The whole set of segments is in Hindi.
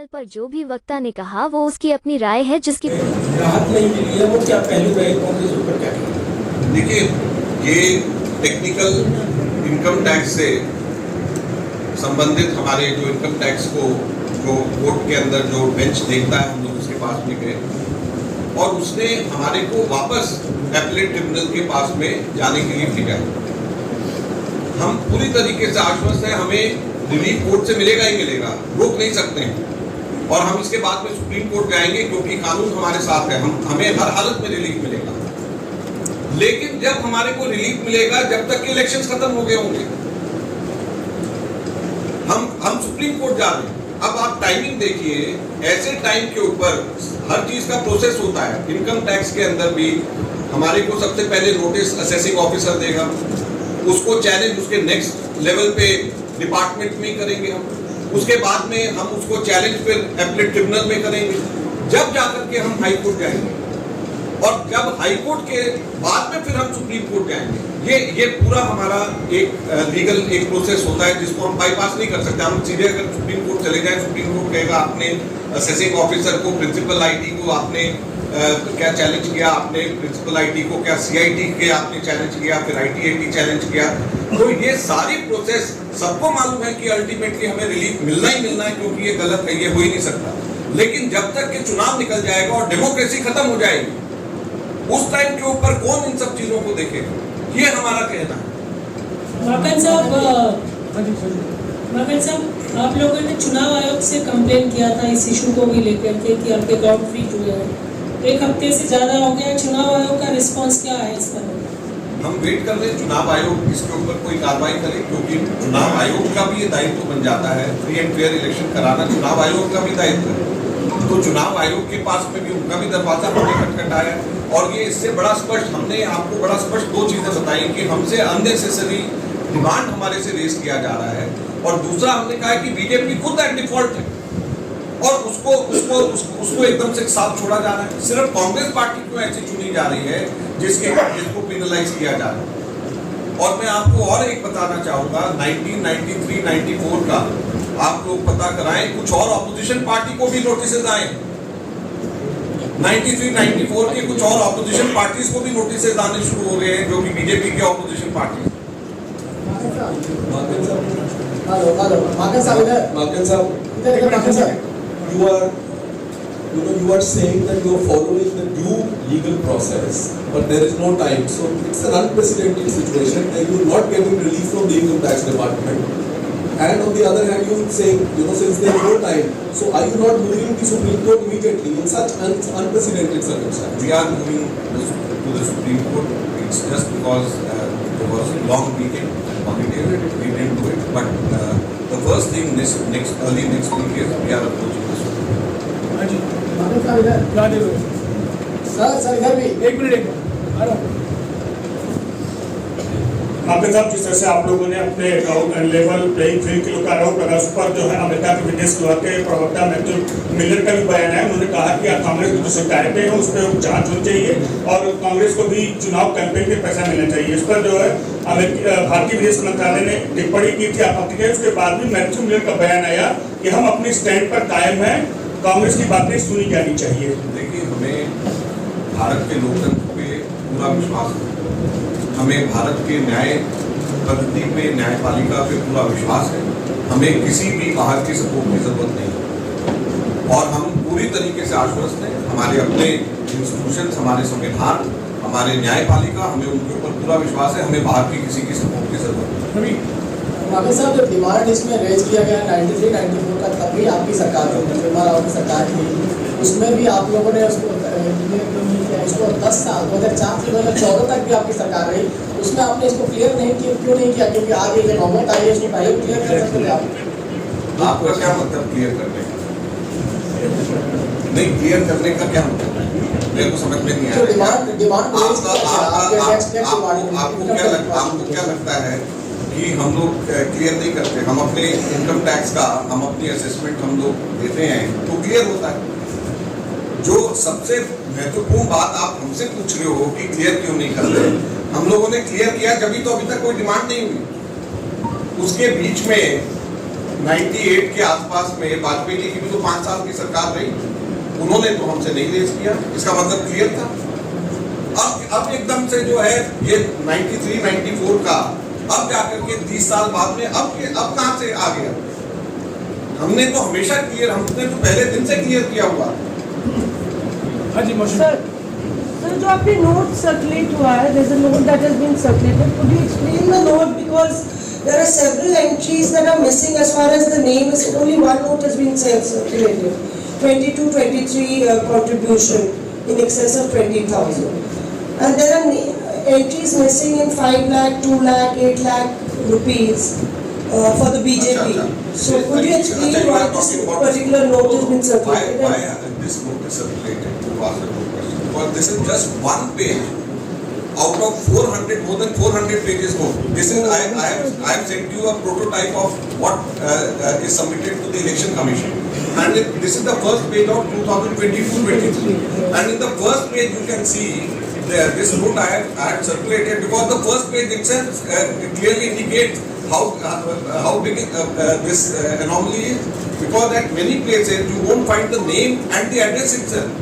पैनल पर जो भी वक्ता ने कहा वो उसकी अपनी राय है, जिसकी राहत नहीं मिली है, वो क्या पहलू रहे कांग्रेस ऊपर क्या कहें? देखिए, ये टेक्निकल इनकम टैक्स से संबंधित हमारे जो इनकम टैक्स को जो कोर्ट के अंदर जो बेंच देखता है, हम लोग उसके पास में गए और उसने हमारे को वापस एपीलेट ट्रिब्यूनल के पास में जाने के लिए भेजा है। हम पूरी तरीके से आश्वस्त हैं, हमें रिलीफ कोर्ट से मिलेगा ही मिलेगा, रोक नहीं सकते हैं और हम इसके बाद में सुप्रीम कोर्ट जाएंगे क्योंकि कानून हमारे साथ है, हमें हर हालत में रिलीफ मिलेगा। लेकिन जब हमारे को रिलीफ मिलेगा, जब तक के इलेक्शंस खत्म हो गए होंगे, हम सुप्रीम कोर्ट जा रहे हैं। अब आप टाइमिंग देखिए, ऐसे टाइम के ऊपर हर चीज का प्रोसेस होता है। इनकम टैक्स के अंदर भी हमारे को सबसे पहले नोटिस असेसिंग ऑफिसर देगा, उसको चैलेंज उसके नेक्स्ट लेवल पे डिपार्टमेंट में करेंगे हम, उसके बाद में हम उसको चैलेंज फिर एपीलेट ट्रिब्यूनल में करेंगे, जब जाकर के हम हाई कोर्ट जाएंगे और जब हाई कोर्ट के बाद में फिर हम सुप्रीम कोर्ट जाएंगे। ये पूरा हमारा एक लीगल एक प्रोसेस होता है जिसको हम बाईपास नहीं कर सकते। हम सीधे अगर सुप्रीम कोर्ट चले जाए, सुप्रीम कोर्ट कहेगा आपने असेसिंग ऑफिसर को, प्रिंसिपल आईटी को आपने क्या चैलेंज किया, आपने प्रिंसिपल आईटी को क्या सीआईटी के आपने चैलेंज किया, फिर आईटीएटी चैलेंज किया। तो ये सारी प्रोसेस सबको मालूम है कि अल्टीमेटली हमें रिलीफ मिलना ही मिलना है, क्योंकि ये गलत है, ये हो ही नहीं सकता। लेकिन जब तक कि चुनाव निकल जाएगा और डेमोक्रेसी खत्म हो जाएगी, उस टाइम के ऊपर कौन इन सब चीजों को देखेगा, ये हमारा कहना है। माकन साहब, आप लोगों ने चुनाव आयोग से कंप्लेन किया था इस इशू को भी लेकर के कि आपके अकाउंट फ्रीज हुए हैं। एक हफ्ते से ज्यादा हो गया, चुनाव आयोग का रिस्पांस क्या है इस पर? हम वेट कर रहे हैं चुनाव आयोग इसके ऊपर कोई कार्रवाई करे, क्योंकि चुनाव आयोग का भी ये दायित्व बन जाता है, फ्री एंड फेयर इलेक्शन कराना चुनाव आयोग का भी दायित्व है। तो चुनाव आयोग के पास में भी उनका भी दरवाजा हमने खटखटाया और ये इससे बड़ा स्पष्ट, हमने आपको बड़ा स्पष्ट दो चीजें बताई कि हमसे अननेसेसरी डिमांड हमारे से रेज किया जा रहा है और दूसरा हमने कहा कि बीजेपी खुद एट डिफॉल्ट है और उसको एकदम से साथ छोड़ा जा रहा है। सिर्फ कांग्रेस पार्टी क्यों ऐसी चुनी जा रही है जिसको पेनलाइज किया जा रहा है। और मैं आपको और एक बताना चाहूंगा, 1993-94 का आप लोग पता कराएं, कुछ और ऑपोजिशन पार्टी को भी नोटिस आए। 93-94 के कुछ और ऑपोजिशन पार्टीज को भी नोटिस आने शुरू हो गए हैं, जो कि बीजेपी के opposition party. you are saying that you are following the due legal process, but there is no time. So it's an unprecedented situation, and you are not getting relief from the income tax department. And on the other hand, you are saying, since there is no time, so are you not moving to Supreme Court immediately in such unprecedented circumstances? We are moving to the Supreme Court. It's just because there was a long weekend holiday, we didn't do it. But the first thing early next week is we are approaching the Supreme Court. Sir इधर भी एक मिनट माकन साहब, जिस तरह से आप लोगों ने अपने अकाउंट लेवल प्लेइंग फील्ड के का आरोप लगा, उस पर जो है अमेरिका के विदेश विभाग के प्रवक्ता मैथ्यू मिलर का भी बयान है। उन्होंने कहा कि कांग्रेस की जो शिकायतें हैं उस पर जांच होनी चाहिए और कांग्रेस को भी चुनाव कैंपेन के पैसा मिलना चाहिए। इस पर जो है भारतीय विदेश मंत्रालय ने टिप्पणी की थी, आपत्ति की। उसके बाद भी मैथ्यू मिलर का बयान आया कि हम अपने स्टैंड पर कायम है, कांग्रेस की बातें सुनी जानी चाहिए। देखिए, हमें भारत के लोकतंत्र पे पूरा विश्वास है, हमें भारत के न्याय पद्धति पे, न्यायपालिका पे पूरा विश्वास है। हमें किसी भी बाहर की सपोर्ट की जरूरत नहीं और हम पूरी तरीके से आश्वस्त हैं। हमारे अपने इंस्टीट्यूशंस, हमारे संविधान, हमारे न्यायपालिका, हमें उनके ऊपर पूरा विश्वास है। हमें बाहर की किसी की सपोर्ट की जरूरत नहीं। माकन साहब, जो डिमांड इसमें रेज किया गया 93-94 का, तब भी आपकी सरकार थी, राव की सरकार थी, उसमें भी आप लोगों ने उसको 10 साल 2004 से 2014 तक भी आपकी सरकार रही, उसमें आपने इसको क्लियर नहीं किया। क्यों नहीं किया? क्योंकि आगे जो गवर्नमेंट आई है उसको पहले क्लियर कर सकते थे आप। आपका क्या मतलब क्लियर करने का? नहीं, क्लियर करने का क्या मतलब है? मेरे को समझ में नहीं आ रहा। आपको क्या लगता है कि हम लोग क्लियर नहीं करते? हम अपने इनकम टैक्स का, हम अपनी असेसमेंट हम लोग देते हैं तो क्लियर होता है। जो सबसे महत्वपूर्ण बात आप हमसे पूछ रहे हो कि क्लियर क्यों नहीं कर रहे, हम लोगों ने क्लियर किया, जब तो अभी तक कोई डिमांड नहीं हुई। उसके बीच में 98 के आसपास में वाजपेयी जी की भी तो 5 साल की सरकार रही, उन्होंने तो हमसे नहीं रेज किया, इसका मतलब क्लियर था। अब एकदम से जो है ये 93 94 का अब जाकर के 30 साल बाद में अब कहां से आ गया? हमने तो हमेशा क्लियर, हमने तो पहले दिन से क्लियर किया हुआ। सर जो आपने नोट सर्कुलेट हुआ है, there's a note that has been circulated. Could you explain the note, because there are several entries that are missing as far as the name is. Only one note has been circulated. 22-23 contribution in excess of 20,000, and there are entries missing in 5 lakh, 2 lakh, 8 lakh rupees for the BJP. So could you explain why this particular note has been circulated? Why this note is circulated? To ask a good question. Because this is just one page out of 400, more than 400 pages note. This is I have sent you a prototype of what is submitted to the Election Commission, and this is the first page of 2022-23. And in the first page you can see this note I have circulated, because the first page itself clearly indicates how big this anomaly is, because at many places you won't find the name and the address itself.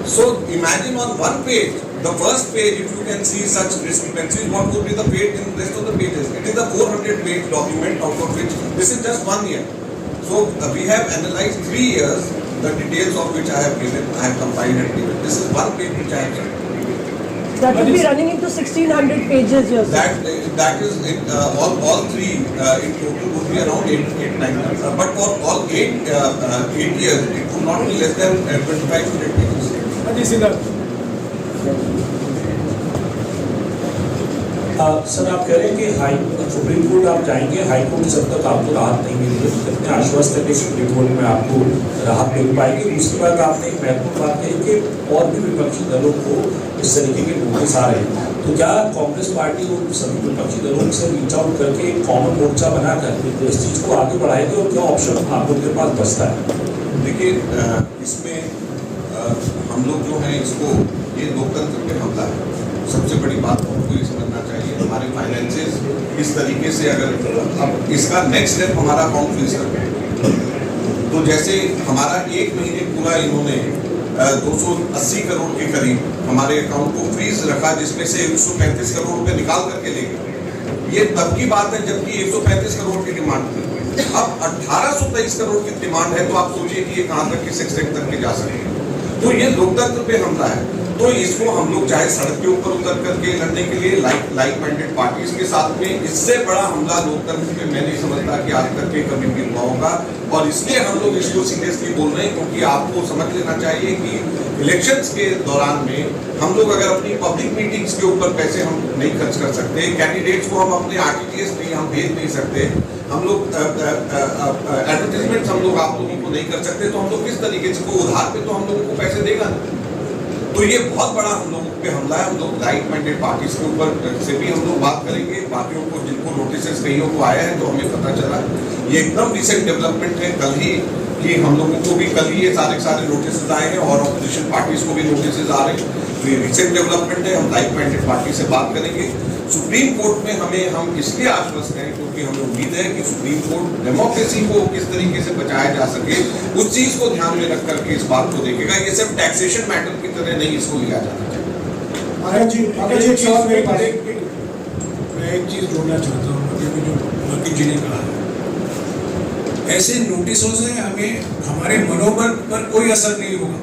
So imagine on one page, the first page, if you can see such discrepancies, what would be the fate in the rest of the pages? It is a 400-page document, out of which this is just 1 year. So we have analyzed 3 years, the details of which I have given, I have compiled and given. This is one page which I have done. That would be running into 1,600 pages, yes. That is all three in total would be around 8-9 years. But for all 8 years, it would not be less than 2,500 pages. Sir आप कह रहे हैं कि सुप्रीम कोर्ट आप जाएंगे, हाई कोर्ट जब तक आपको राहत नहीं मिली है, कितने आश्वस्त है कि सुप्रीम कोर्ट में आपको राहत मिल पाएगी। उसके बाद आपने एक महत्वपूर्ण बात कही कि और भी विपक्षी दलों को इस तरीके के नोटिस आ रहे हैं, तो क्या कांग्रेस पार्टी उन सभी विपक्षी दलों से रीच आउट करके कॉमन मोर्चा बनाकर इस चीज़ को आगे बढ़ाएंगे, और क्या ऑप्शन आप लोग के पास बचता है? देखिए, इसमें हम लोग जो हैं इसको, ये लोकतंत्र पे हमला है। सबसे बड़ी बात हमको ये समझना चाहिए, हमारे फाइनेंसेस इस तरीके से, अगर अब इसका नेक्स्ट स्टेप हमारा अकाउंट फ्रीज कर है, तो जैसे हमारा 1 महीने पूरा इन्होंने 280 करोड़ के करीब हमारे अकाउंट को फ्रीज रखा, जिसमें से 135 करोड़ रुपए निकाल करके ले गए। ये तब की बात है जबकि 135 करोड़ की डिमांड थी। अब 1823 करोड़ की डिमांड है, तो आप सोचिए कि ये कहाँ तक, किस एक्सटेंट तक के जा सकते हैं। तो ये लोकतंत्र पे हमला है। तो इसको हम लोग चाहे सड़क के ऊपर उतर करके लड़ने के लिए लाइक माइंडेड पार्टीज के साथ में, इससे बड़ा हमला लोकतंत्र पे मैं नहीं समझता कि आज तक के कभी भी हुआ होगा। और इसलिए हम लोग इसको सीरियसली बोल रहे हैं, क्योंकि आपको समझ लेना चाहिए कि इलेक्शंस के दौरान में हम लोग अगर अपनी पब्लिक मीटिंग्स के ऊपर पैसे हम नहीं खर्च कर सकते, कैंडिडेट्स को हम अपने RTGS नहीं हम भेज नहीं सकते, हम लोग एडवर्टाइजमेंट हम लोग आप लोगों को नहीं कर सकते, तो हम लोग किस तरीके से, को उधार पे तो हम लोगों को पैसे देगा नहीं। तो ये बहुत बड़ा हम लोगों पे हमला है। हम लोग राइट माइंडेड पार्टीज के ऊपर से भी हम लोग बात करेंगे, बाकियों को जिनको नोटिस कईयों को आया है, तो हमें पता चला ये एकदम रिसेंट डेवलपमेंट है, कल ही कि हम लोगों को भी कल ही ये सारे नोटिस आए हैं, और ऑपोजिशन पार्टीज को भी नोटिस आ रहे हैं। तो ये रिसेंट डेवलपमेंट है, हम राइट माइंडेड पार्टी से बात करेंगे। सुप्रीम कोर्ट में हम इसलिए आश्वस्त हैं क्योंकि हमें उम्मीद है कि सुप्रीम कोर्ट डेमोक्रेसी को किस तरीके से बचाया जा सके, उस चीज को ध्यान में रख करके इस बात को देखेगा। ये सिर्फ टैक्सेशन मैटर की तरह नहीं इसको लिया जाना चाहिए। मैं एक चीज जोड़ना चाहता हूँ, जो मक्की जी ने कहा है, ऐसे नोटिसों से हमें हमारे मनोबल पर कोई असर नहीं होगा।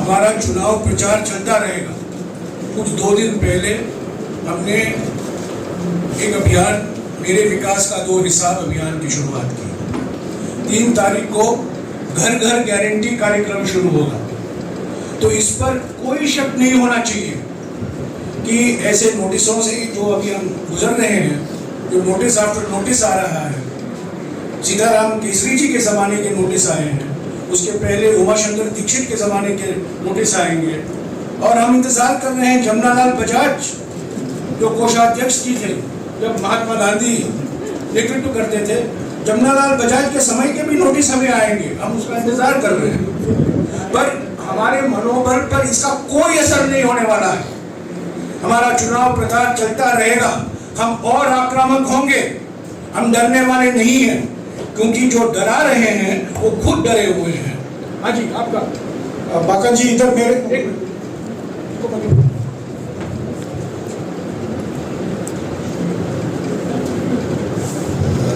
हमारा चुनाव प्रचार चलता रहेगा। कुछ 2 दिन पहले हमने एक अभियान, मेरे विकास का 2 हिसाब अभियान की शुरुआत की। 3 तारीख को घर घर गारंटी कार्यक्रम शुरू होगा। तो इस पर कोई शक नहीं होना चाहिए कि ऐसे नोटिसों से जो अभी हम गुजर रहे हैं, जो नोटिस आफ्टर नोटिस आ रहा है, सीताराम केसरी जी के ज़माने के नोटिस आए हैं, उसके पहले उमाशंकर दीक्षित के ज़माने के नोटिस आएंगे, और हम इंतज़ार कर रहे हैं जमनालाल बजाज जो कोषाध्यक्ष जी थे जब महात्मा गांधी नेतृत्व करते थे, जमनालाल बजाज के समय के भी नोटिस हमें आएंगे, हम उसका इंतजार कर रहे हैं। पर हमारे मनोबल पर इसका कोई असर नहीं होने वाला है। हमारा चुनाव प्रचार चलता रहेगा, हम और आक्रामक होंगे, हम डरने वाले नहीं हैं, क्योंकि जो डरा रहे हैं वो खुद डरे हुए हैं। हाँ जी, आपका बाकन जी इधर मेरे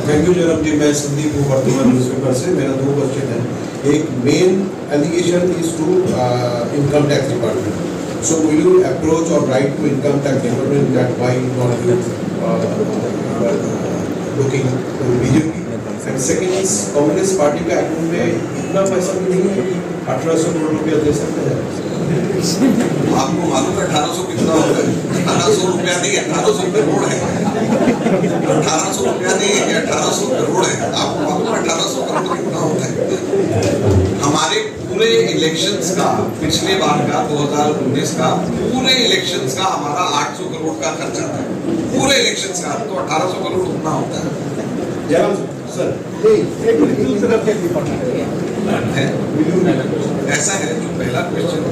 थैंक यू जनाब जी। मैं संदीप हूँ वर्तमान न्यूज़पेपर से। मेरा 2 क्वेश्चन है। एक main allegation is to income tax department. So will you approach or write to income tax department that why not you looking to BJP? And second is Congress party का अकाउंट में इतना पैसा भी नहीं है कि 1800 करोड़ रुपया दे सकते हैं। आपको मालूम है 1800 कितना होता है? 1800 रुपया नहीं, 1800 करोड़ है। 1800 रुपया नहीं है, 1800 करोड़ है। आपको मालूम है 1800 करोड़ कितना होता है? हमारे पूरे इलेक्शंस का, पिछले बार का 2019 का पूरे इलेक्शंस का हमारा 800 करोड़ का खर्चा था, पूरे इलेक्शंस का। तो 1800 करोड़ उतना होता है। सर ऐसा है, जो पहला क्वेश्चन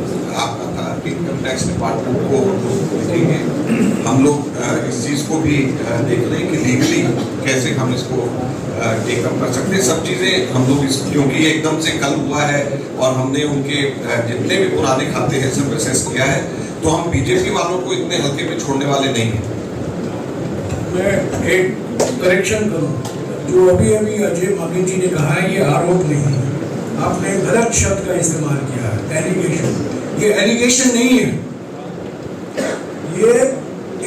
आपका था कि इनकम टैक्स डिपार्टमेंट को देखेंगे, हम लोग इस चीज़ को भी देख रहे हैं कि लीगली कैसे हम इसको टेकअप कर सकते हैं। सब चीज़ें हम लोग इस, क्योंकि एकदम से कल हुआ है और हमने उनके जितने भी पुराने खाते हैं सब असेस किया है, तो हम बीजेपी वालों को इतने हल्के में छोड़ने वाले नहीं हैं। मैं एक करेक्शन करूँ, जो अभी अजय माकिन जी ने कहा है, ये आरोप नहीं है, आपने गलत शब्द का इस्तेमाल किया है, एलिगेशन। ये एलिगेशन नहीं है, ये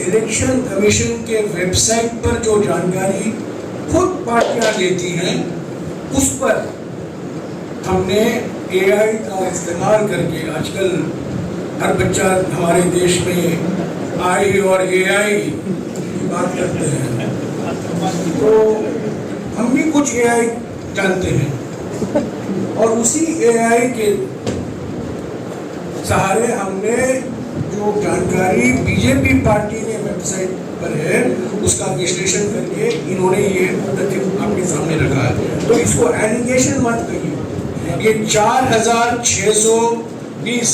इलेक्शन कमीशन के वेबसाइट पर जो जानकारी खुद पार्टियां देती हैं, उस पर हमने AI का इस्तेमाल करके, आजकल हर बच्चा हमारे देश में आई और AI की बात करते हैं, तो हम भी कुछ AI जानते हैं और उसी AI के सहारे हमने जो जानकारी बीजेपी पार्टी ने वेबसाइट पर है उसका विश्लेषण करके इन्होंने ये तथ्य आपके सामने रखा है। तो इसको एलिगेशन मत कहिए। ये 4620